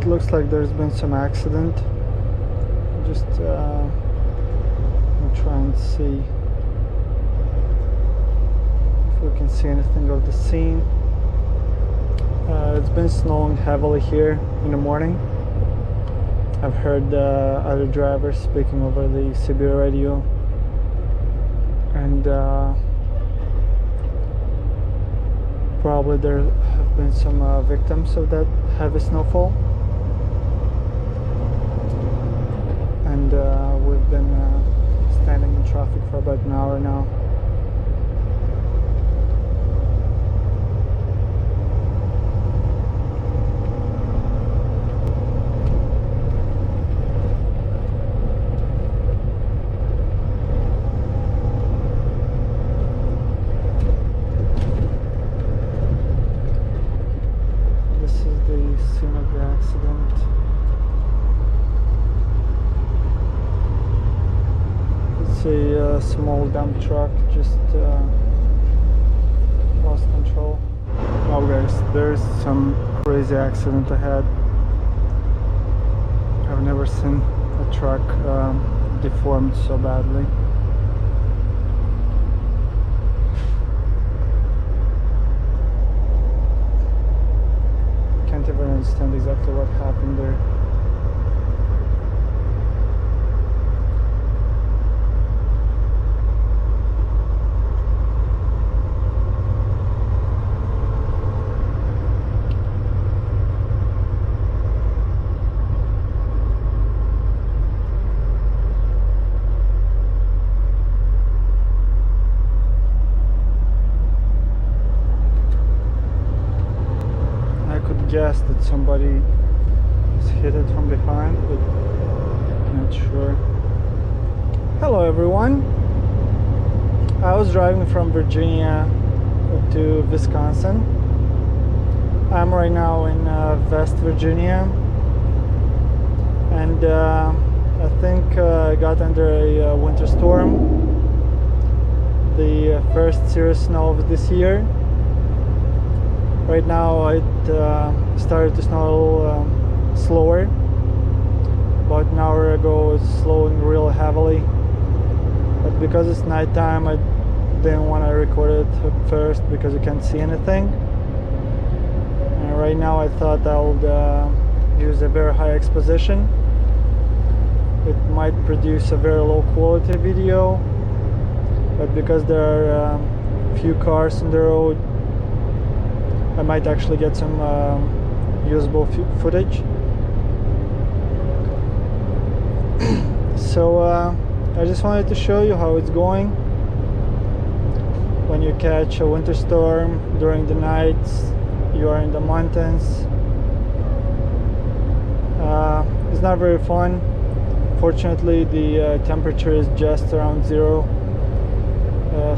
looks like there's been some accident. Just I'll try and see if we can see anything of the scene. It's been snowing heavily here in the morning. I've heard other drivers speaking over the CB radio, and probably there have been some victims of that heavy snowfall. And we've been standing in traffic for about an hour now. This is the scene of the accident. A small dump truck just lost control. Oh guys, there's some crazy accident ahead. I've never seen a truck deformed so badly. Can't even understand exactly what happened there. Guess that somebody is hit it from behind, but not sure. Hello everyone. I was driving from Virginia to Wisconsin. I'm right now in West Virginia, and I think I got under a winter storm, the first serious snow of this year. Right now it started to snow slower. About an hour ago it's slowing real heavily, but because it's nighttime I didn't want to record it at first because you can't see anything. And right now I thought I would use a very high exposition. It might produce a very low quality video, but because there are few cars on the road, I might actually get some usable footage. So I just wanted to show you how it's going when you catch a winter storm during the nights. You are in the mountains. It's not very fun. Fortunately, the temperature is just around 0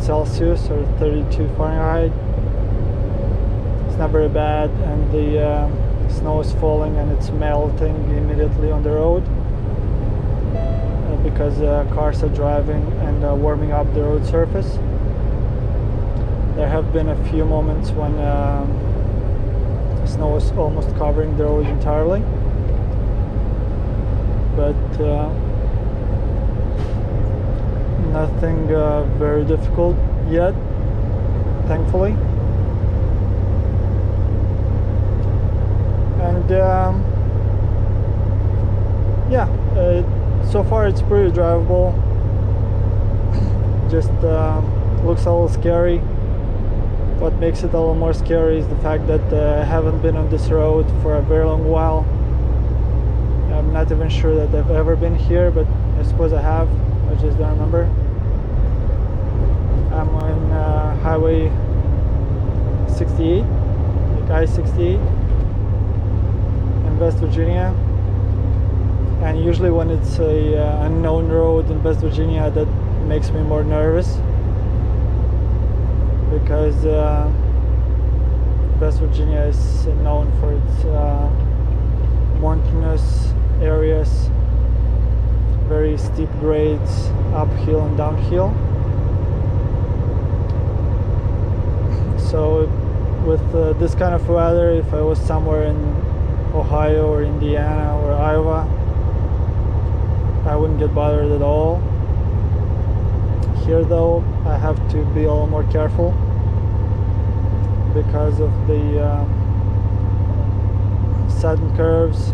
Celsius or 32 Fahrenheit. It's not very bad, and the snow is falling and it's melting immediately on the road because cars are driving and warming up the road surface. There have been a few moments when snow is almost covering the road entirely, but nothing very difficult yet, thankfully. And yeah, so far it's pretty drivable. Just looks a little scary. What makes it a little more scary is the fact that I haven't been on this road for a very long while. I'm not even sure that I've ever been here, but I suppose I have. I just don't remember. I'm on Highway 68, like I-68. West Virginia, and usually when it's a unknown road in West Virginia, that makes me more nervous because West Virginia is known for its mountainous areas, very steep grades, uphill and downhill. So with this kind of weather, if I was somewhere in Ohio or Indiana or Iowa, I wouldn't get bothered at all. Here though, I have to be a little more careful because of the sudden curves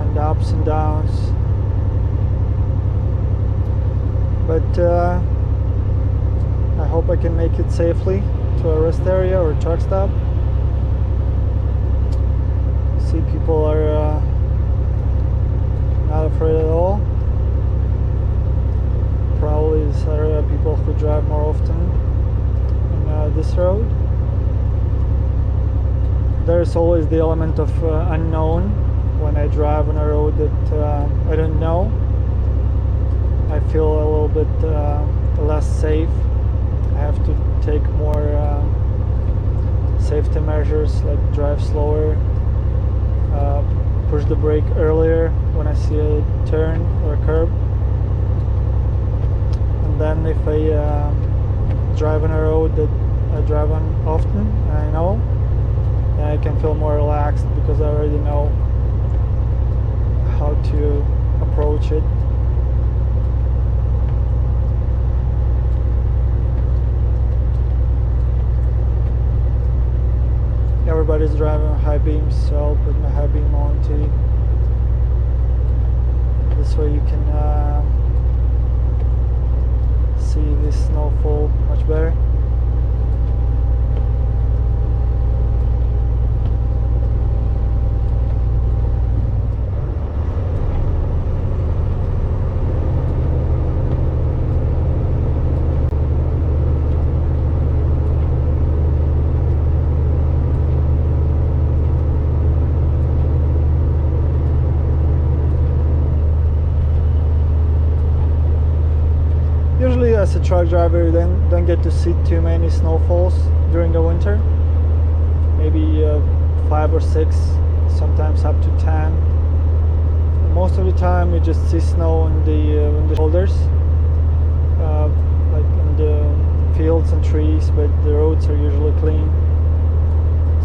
and ups and downs. But I hope I can make it safely to a rest area or truck stop. See, people are not afraid at all. Probably these are people who drive more often on this road. There's always the element of unknown when I drive on a road that I don't know. I feel a little bit less safe. I have to take more safety measures, like drive slower, push the brake earlier when I see a turn or a curb. And then if I drive on a road that I drive on often and I know, then I can feel more relaxed because I already know how to approach it. Everybody's driving high beams, so I'll put my high beam on too. This way you can see the snowfall much better. Usually as a truck driver you don't get to see too many snowfalls during the winter. Maybe 5 or 6, sometimes up to 10. Most of the time you just see snow on the shoulders, like in the fields and trees, but the roads are usually clean.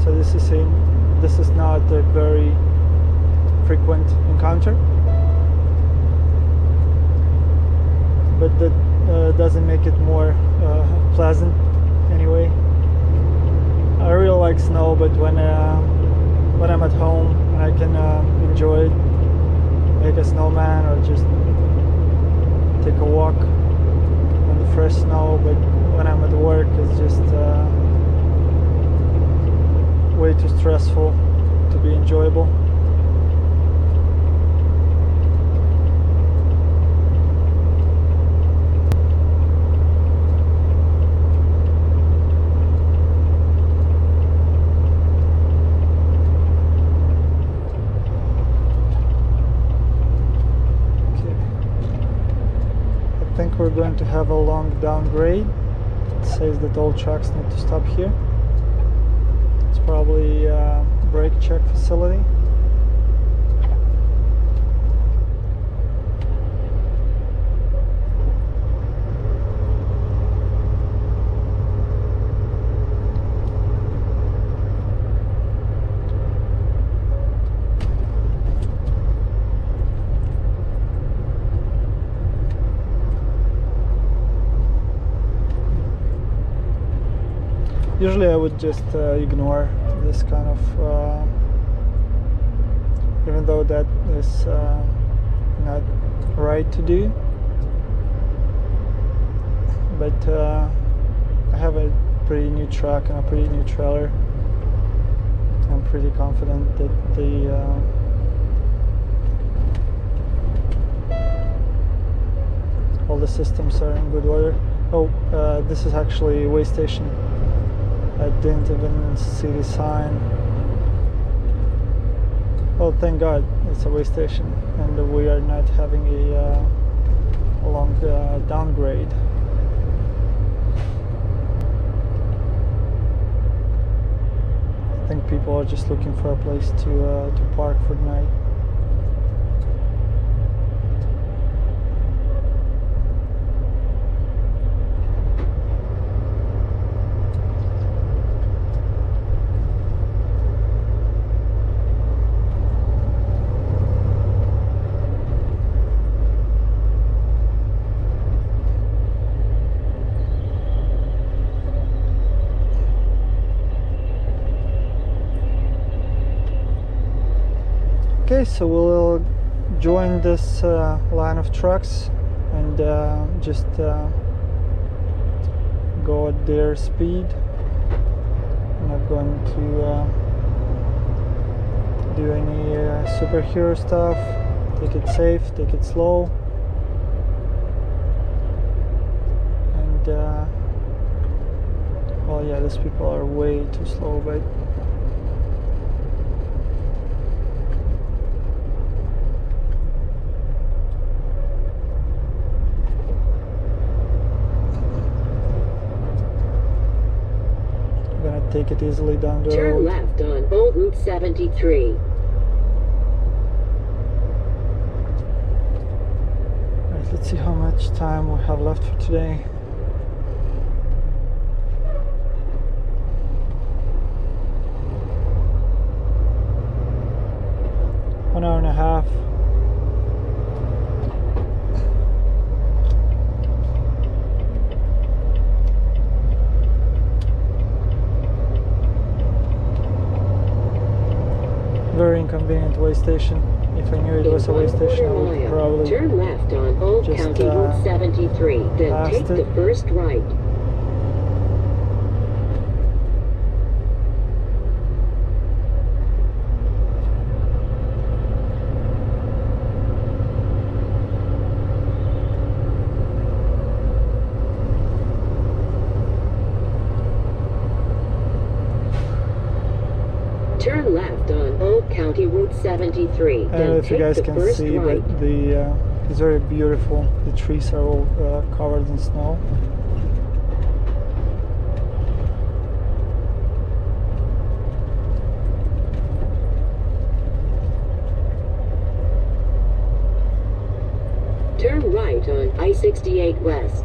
So this is not a very frequent encounter. But that doesn't make it more pleasant anyway. I really like snow, but when I'm at home and I can enjoy it, make a snowman or just take a walk on the fresh snow. But when I'm at work, it's just way too stressful to be enjoyable. I think we're going to have a long downgrade. It says that all trucks need to stop here. It's probably a brake check facility. Usually I would just ignore this kind of, even though that is not right to do. But I have a pretty new truck and a pretty new trailer. I'm pretty confident that all the systems are in good order. Oh, this is actually a way station. I didn't even see the sign. Oh, thank God, it's a way station, and we are not having a long downgrade. I think people are just looking for a place to park for the night. Okay, so we'll join this line of trucks and just go at their speed. I'm not going to do any superhero stuff. Take it safe, take it slow, and well, yeah, these people are way too slow, but take it easily down the road. Turn left on Old Route 73. Alright, let's see how much time we have left for today. 1 hour and a half. Very inconvenient way station. If I knew it was a way station, I would probably turn left on Old County Route 73, then take the first right. Turn left on Old County Route 73. I don't know if you guys can see, but it's very beautiful. The trees are all covered in snow. Turn right on I-68 West.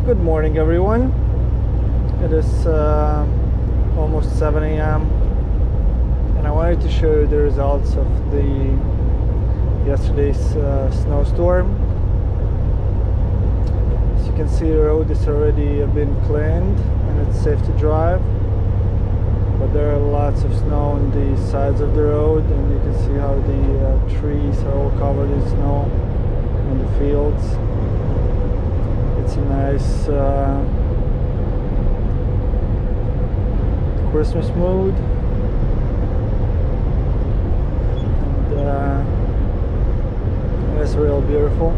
Good morning, everyone. It is almost 7 a.m. and I wanted to show you the results of yesterday's snowstorm. As you can see, the road has already been cleaned and it's safe to drive, but there are lots of snow on the sides of the road, and you can see how the trees are all covered in snow in the fields. It's a nice Christmas mood, and it's real beautiful.